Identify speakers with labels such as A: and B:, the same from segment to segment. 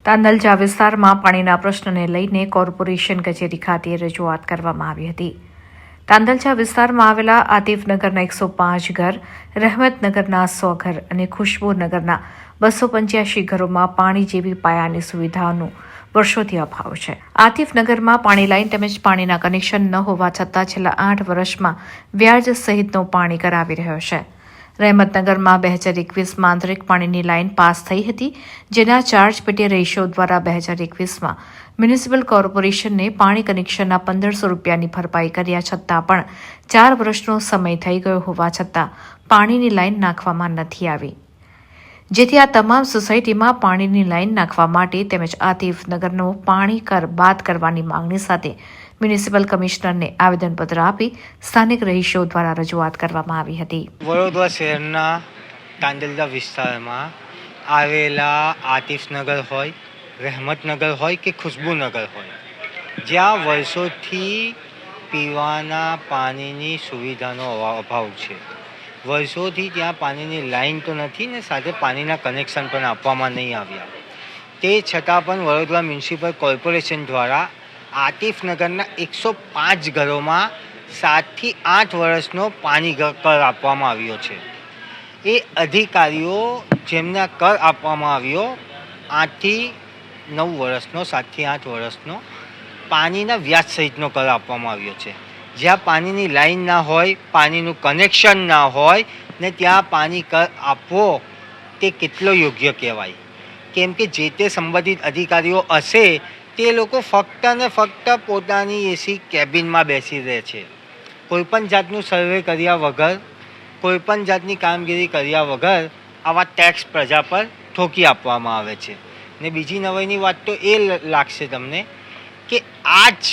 A: તાંદલજા વિસ્તારમાં પાણીના પ્રશ્નને લઈને કોર્પોરેશન કચેરી ખાતે રજૂઆત કરવામાં આવી હતી. તાંદલજા વિસ્તારમાં આવેલા આતિફનગરના 105 ઘર, રહેમતનગરના 100 ઘર અને ખુશ્બુનગરના 285 ઘરોમાં પાણી જેવી પાયાની સુવિધાઓનો વર્ષોથી અભાવ છે. આતિફનગરમાં પાણી લાઇન તેમજ પાણીના કનેક્શન ન હોવા છતાં છેલ્લા 8 વર્ષમાં વ્યાજ સહિતનું પાણી કરાવી રહ્યો છે. રહેમતનગરમાં 2021માં આંતરિક પાણીની લાઇન પાસ થઈ હતી, જેના ચાર્જ પેટે રેશિયો દ્વારા 2021માં મ્યુનિસિપલ કોર્પોરેશનને પાણી કનેક્શનના 1500 રૂપિયાની ભરપાઈ કર્યા છતાં પણ 4 વર્ષનો સમય થઈ ગયો હોવા છતાં પાણીની લાઇન નાખવામાં નથી આવી, જેથી આ તમામ સોસાયટીમાં પાણીની લાઇન નાખવા માટે તેમજ આતિફનગરનો પાણી કર બાદ કરવાની માંગણી સાથે મ્યુનિસિપલ કમિશનરને આવેદનપત્ર આપી સ્થાનિક રહીશો દ્વારા રજૂઆત કરવામાં આવી હતી.
B: વડોદરા શહેરના તાંદલજા વિસ્તારમાં આવેલા આતિફનગર હોય, રહેમતનગર હોય કે ખુશ્બુનગર હોય, જ્યાં વર્ષોથી પીવાના પાણીની સુવિધાનો અભાવ છે. વર્ષોથી ત્યાં પાણીની લાઈન તો નથી ને સાથે પાણીના કનેક્શન પણ આપવામાં નહીં આવ્યા. તે છતાં પણ વડોદરા મ્યુનિસિપલ કોર્પોરેશન દ્વારા આતિફનગરના 105 ઘરોમાં 7 થી 8 વર્ષનો પાણી કર આપવામાં આવ્યો છે. એ અધિકારીઓ જેમના કર આપવામાં આવ્યો 8 થી 9 વર્ષનો, 7 થી 8 વર્ષનો પાણીના વ્યાજ સહિતનો કર આપવામાં આવ્યો છે. જ્યાં પાણીની લાઈન ના હોય, પાણીનું કનેક્શન ના હોય ને ત્યાં પાણી કર આપવો તે કેટલો યોગ્ય કહેવાય? કેમ કે જે તે સંબંધિત અધિકારીઓ હશે તે લોકો ફક્ત ને ફક્ત પોતાની એસી કેબિનમાં બેસી રહે છે. કોઈપણ જાતનું સર્વે કર્યા વગર, કોઈપણ જાતની કામગીરી કર્યા વગર આવા ટેક્સ પ્રજા પર ઠોકી આપવામાં આવે છે. ને બીજી નવાઈની વાત તો એ લાગશે તમને કે આ જ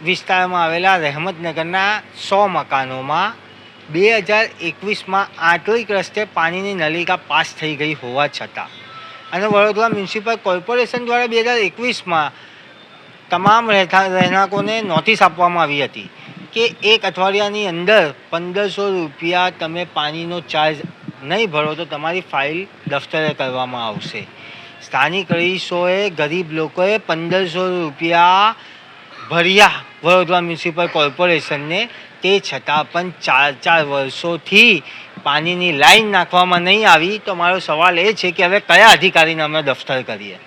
B: વિસ્તારમાં આવેલા રહેમતનગરના 100 મકાનોમાં 2021માં આંતરિક રસ્તે પાણીની નલિકા પાસ થઈ ગઈ હોવા છતાં અને વડોદરા મ્યુનિસિપલ કોર્પોરેશન દ્વારા 2021માં તમામ રહેણાંકોને નોટિસ આપવામાં આવી હતી કે 1 અઠવાડિયાની અંદર 1500 રૂપિયા તમે પાણીનો ચાર્જ નહીં ભરો તો તમારી ફાઇલ દફતરે કરવામાં આવશે. સ્થાનિક રહીશોએ, ગરીબ લોકોએ 1500 રૂપિયા ભર્યા વડોદરા મ્યુનિસિપલ કોર્પોરેશનને, તે છતાં પણ 4 વર્ષોથી પાણીની લાઈન નાખવામાં નહીં આવી. તો મારો સવાલ એ છે કે હવે કયા અધિકારીને અમે દફતર કરીએ?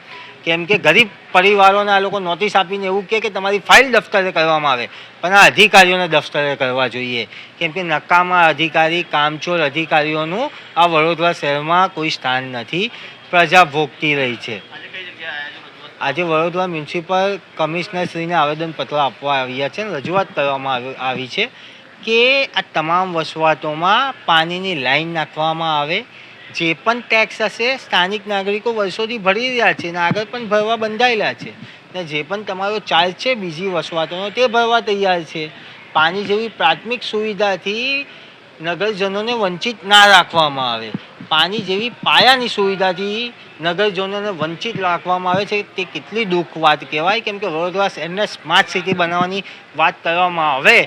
B: કેમ કે ગરીબ પરિવારોને આ લોકો નોટિસ આપીને એવું કહે કે તમારી ફાઇલ દફતરે કરવામાં આવે, પણ આ અધિકારીઓને દફતરે કરવા જોઈએ. કેમ કે નકામા અધિકારી, કામચોર અધિકારીઓનું આ વડોદરા શહેરમાં કોઈ સ્થાન નથી. પ્રજા ભોગતી રહી છે. આજે વડોદરા મ્યુનિસિપલ કમિશનરશ્રીને આવેદનપત્ર આપવા આવ્યા છે, રજૂઆત કરવામાં આવી છે કે આ તમામ વસવાટોમાં પાણીની લાઈન નાખવામાં આવે. જે પણ ટેક્સ હશે સ્થાનિક નાગરિકો વર્ષોથી ભરી રહ્યા છે અને આગળ પણ ભરવા બંધાયેલા છે, અને જે પણ તમારો ચાર્જ છે બીજી વસવાટોનો તે ભરવા તૈયાર છે. પાણી જેવી પ્રાથમિક સુવિધાથી નગરજનોને વંચિત ના રાખવામાં આવે. પાણી જેવી પાયાની સુવિધાથી નગરજનોને વંચિત રાખવામાં આવે છે, તે કેટલી દુઃખ વાત કહેવાય. કેમ કે વડોદરા શહેરને સ્માર્ટ સિટી બનાવવાની વાત કરવામાં આવે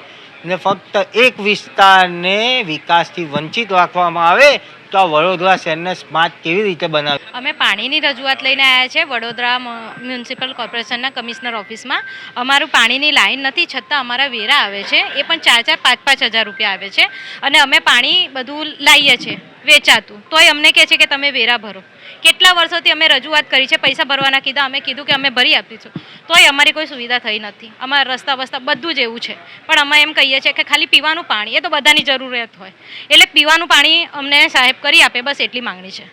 B: ને ફક્ત એક વિસ્તારને વિકાસથી વંચિત રાખવામાં આવે તો આ વડોદરા શહેરને સ્માર્ટ કેવી રીતે બનાવે?
C: અમે પાણીની રજૂઆત લઈને આવ્યા છે વડોદરા મ્યુનિસિપલ કોર્પોરેશનના કમિશનર ઓફિસમાં. અમારું પાણીની લાઈન નથી છતાં અમારા વેરા આવે છે, એ પણ 4-4, 5-5 હજાર રૂપિયા આવે છે અને અમે પાણી બધું લાવીએ છીએ વેચાતું, તોય અમને કહે છે કે તમે વેરા ભરો. કેટલા વર્ષોથી અમે રજૂઆત કરી છે, પૈસા ભરવાના કીધા, અમે કીધું કે અમે ભરી આપીશું, તોય અમારી કોઈ સુવિધા થઈ નથી. અમારા રસ્તા બસ્તા બધું જ એવું છે. પણ અમે એમ કહીએ છીએ કે ખાલી પીવાનું પાણી, એ તો બધાની જરૂરિયાત હોય, એટલે પીવાનું પાણી અમને સાહેબ કરી આપે, બસ એટલી માંગણી છે.